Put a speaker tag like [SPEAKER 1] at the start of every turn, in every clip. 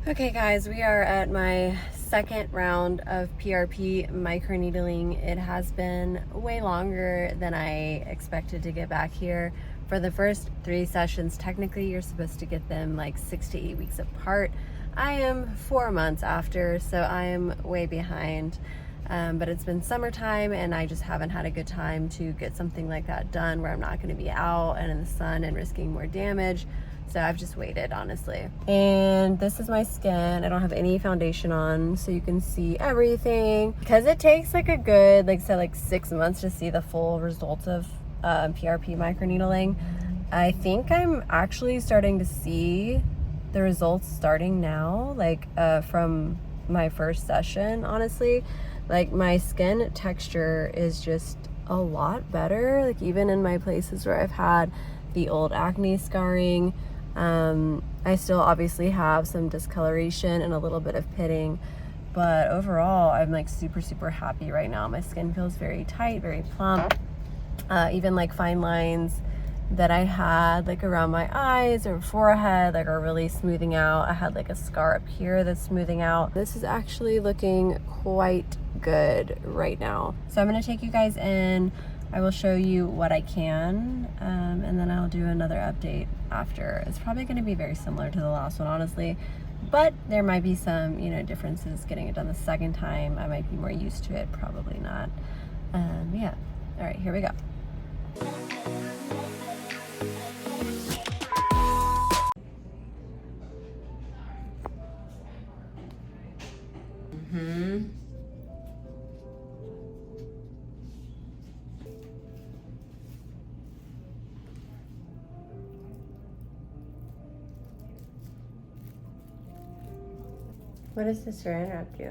[SPEAKER 1] Okay guys, we are at my second round of PRP microneedling. It has been way longer than I expected to get back here. For the first 3 sessions, technically you're supposed to get them like 6 to 8 weeks apart. I am 4 months after, so I am way behind. But it's been summertime and I just haven't had a good time to get something like that done where I'm not going to be out and in the sun and risking more damage. So I've just waited, honestly. And this is my skin. I don't have any foundation on, so you can see everything. Because it takes like a good, like 6 months to see the full results of PRP microneedling. I think I'm actually starting to see the results starting now, from my first session, honestly. Like my skin texture is just a lot better. Like even in my places where I've had the old acne scarring, I still obviously have some discoloration and a little bit of pitting, but overall I'm like super happy right now. My skin feels very tight, very plump. Even like fine lines that I had like around my eyes or forehead like are really smoothing out. I had like a scar up here that's smoothing out. This is actually looking quite good right now. So I'm gonna take you guys in. I will show you what I can, and then I'll do another update after. It's probably going to be very similar to the last one, honestly, but there might be some, differences getting it done the second time. I might be more used to it, probably not. Yeah. All right, here we go. What does the saran wrap do?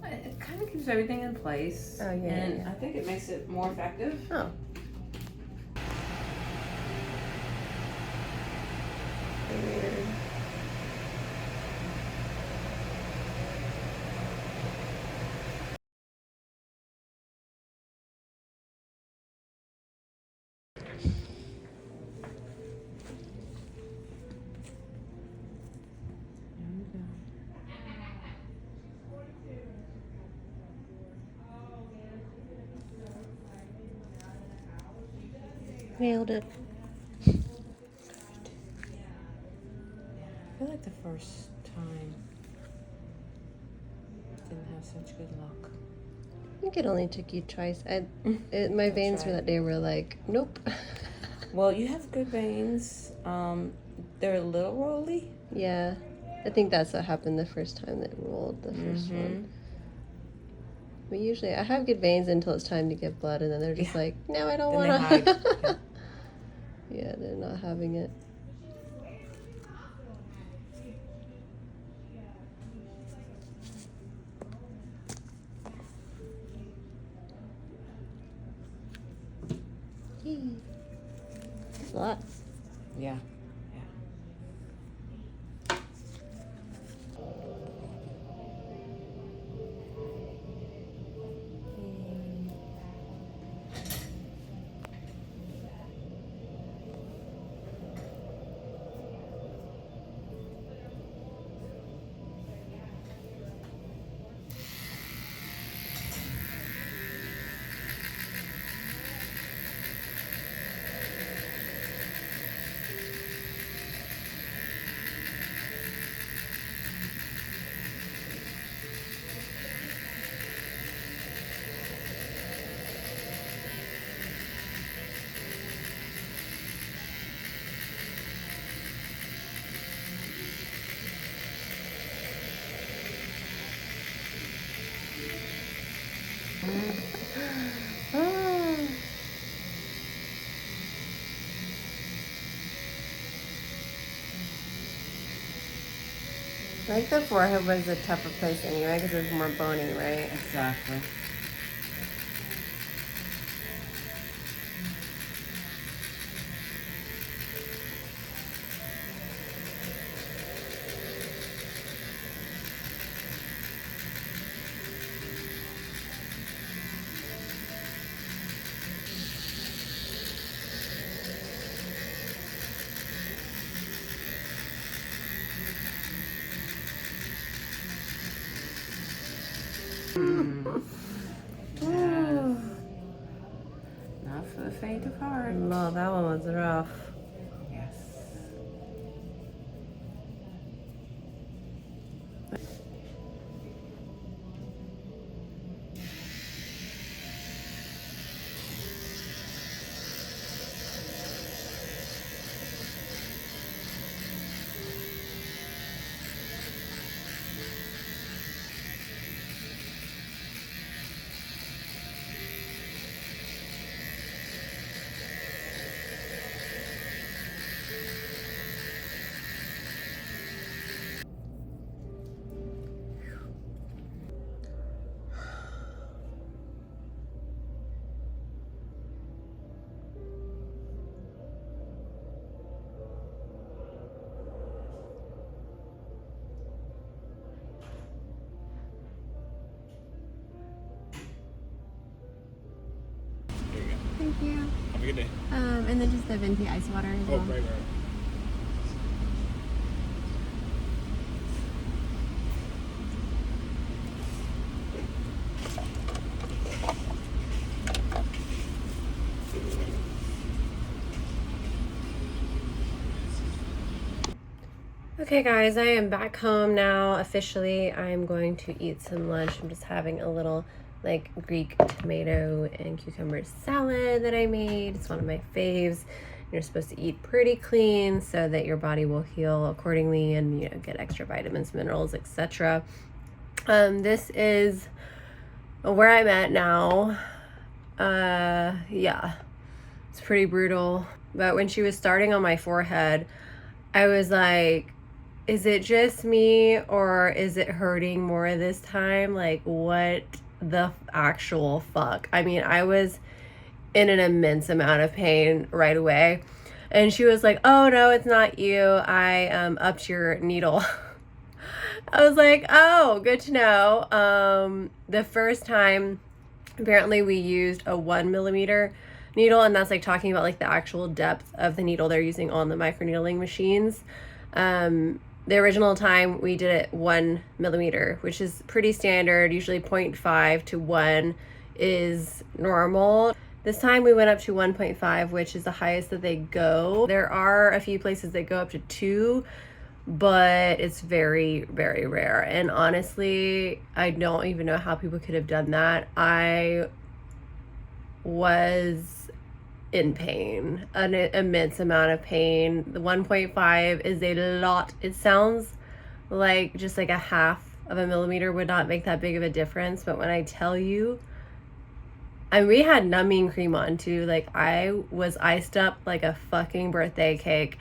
[SPEAKER 2] It kind of keeps everything in place.
[SPEAKER 1] Oh, yeah.
[SPEAKER 2] And
[SPEAKER 1] yeah.
[SPEAKER 2] I think it makes it more effective.
[SPEAKER 1] Oh. Weird. Nailed it.
[SPEAKER 2] I feel like the first time didn't have such good luck.
[SPEAKER 1] I think it only took you twice. My veins for that day were like, nope.
[SPEAKER 2] Well, you have good veins. They're a little rolly.
[SPEAKER 1] Yeah, I think that's what happened the first time that rolled the first one. But usually I have good veins until it's time to give blood, and then they're just like, no, I don't want to. Yeah, they're not having it. That's a lot.
[SPEAKER 2] Yeah.
[SPEAKER 1] Like the forehead was a tougher place anyway because it was more bony, right?
[SPEAKER 2] Exactly. faint of heart.
[SPEAKER 1] No, that one was rough.
[SPEAKER 2] Yes.
[SPEAKER 1] Thank you.
[SPEAKER 3] Have a good day.
[SPEAKER 1] And then just the venti ice water as well.
[SPEAKER 3] Right.
[SPEAKER 1] Okay guys, I am back home now officially. I'm going to eat some lunch. I'm just having a little like Greek tomato and cucumber salad that I made. It's one of my faves. You're supposed to eat pretty clean so that your body will heal accordingly and, you know, get extra vitamins, minerals, etc. This is where I'm at now. Yeah, it's pretty brutal. But when she was starting on my forehead, I was like, is it just me or is it hurting more this time? Like, what the actual fuck? I mean, I was in an immense amount of pain right away. And she was like, oh no, it's not you. I upped your needle. I was like, oh, good to know. The first time, apparently we used a 1 millimeter needle, and that's like talking about like the actual depth of the needle they're using on the microneedling machines. The original time we did it 1 millimeter, which is pretty standard. Usually 0.5 to 1 is normal. This time we went up to 1.5, which is the highest that they go. There are a few places that go up to 2, but it's very, very rare. And honestly, I don't even know how people could have done that. I was in pain, an immense amount of pain. The 1.5 is a lot. It sounds like just like a half of a millimeter would not make that big of a difference, but when I tell you, and we had numbing cream on too. Like, I was iced up like a fucking birthday cake,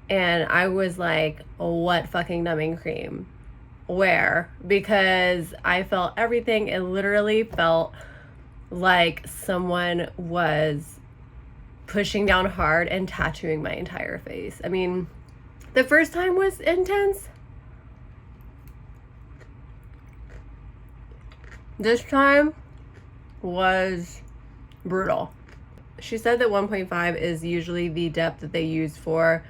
[SPEAKER 1] and I was like, what fucking numbing cream? Where? Because I felt everything. It literally felt like someone was pushing down hard and tattooing my entire face. I mean, the first time was intense. This time was brutal. She said that 1.5 is usually the depth that they use for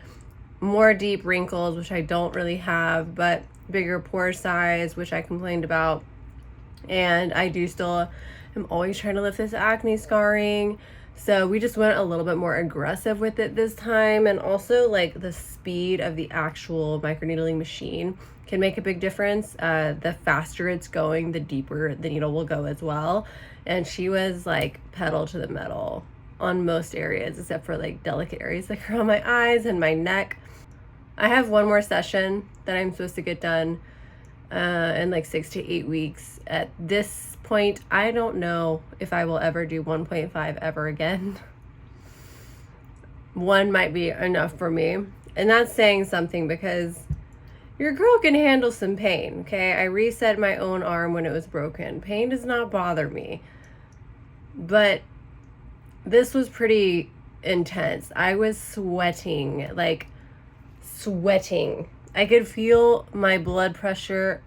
[SPEAKER 1] more deep wrinkles, which I don't really have, but bigger pore size, which I complained about. And I do still am always trying to lift this acne scarring. So we just went a little bit more aggressive with it this time. And also, like, the speed of the actual microneedling machine can make a big difference. The faster it's going, the deeper the needle will go as well. And she was like pedal to the metal on most areas, except for like delicate areas like around my eyes and my neck. I have one more session that I'm supposed to get done in like 6 to 8 weeks. At this point, I don't know if I will ever do 1.5 ever again. 1 might be enough for me. And that's saying something, because your girl can handle some pain, okay? I reset my own arm when it was broken. Pain does not bother me. But this was pretty intense. I was sweating, like sweating. I could feel my blood pressure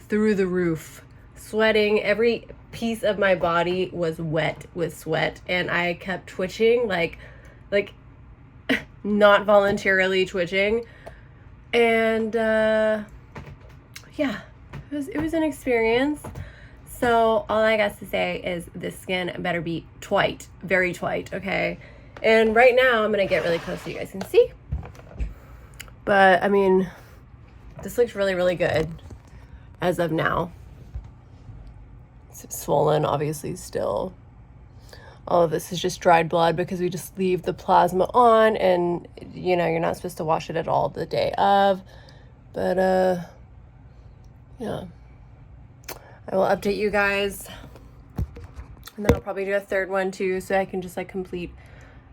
[SPEAKER 1] through the roof. Sweating. Every piece of my body was wet with sweat, and I kept twitching, like not voluntarily twitching. And yeah, it was an experience. So all I got to say is this skin better be twite, very twite, okay? And right now I'm gonna get really close so you guys can see. But I mean, this looks really, really good as of now. It's swollen, obviously, still. All of this is just dried blood because we just leave the plasma on, and you know, you're not supposed to wash it at all the day of. But yeah, I will update you guys, and then I'll probably do a third one too, so I can just like complete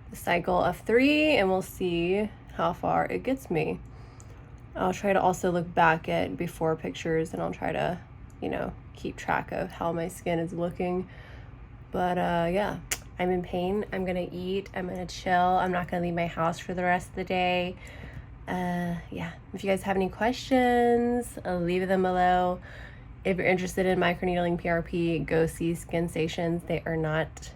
[SPEAKER 1] the cycle of 3, and we'll see how far it gets me. I'll try to also look back at before pictures, and I'll try to, you know, keep track of how my skin is looking. But yeah, I'm in pain. I'm gonna eat, I'm gonna chill. I'm not gonna leave my house for the rest of the day. Yeah, if you guys have any questions, leave them below. If you're interested in microneedling PRP, go see Skinsations. They are not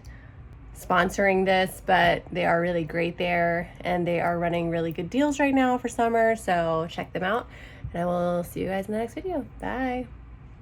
[SPEAKER 1] sponsoring this, but they are really great there, and they are running really good deals right now for summer, so check them out, and I will see you guys in the next video. Bye.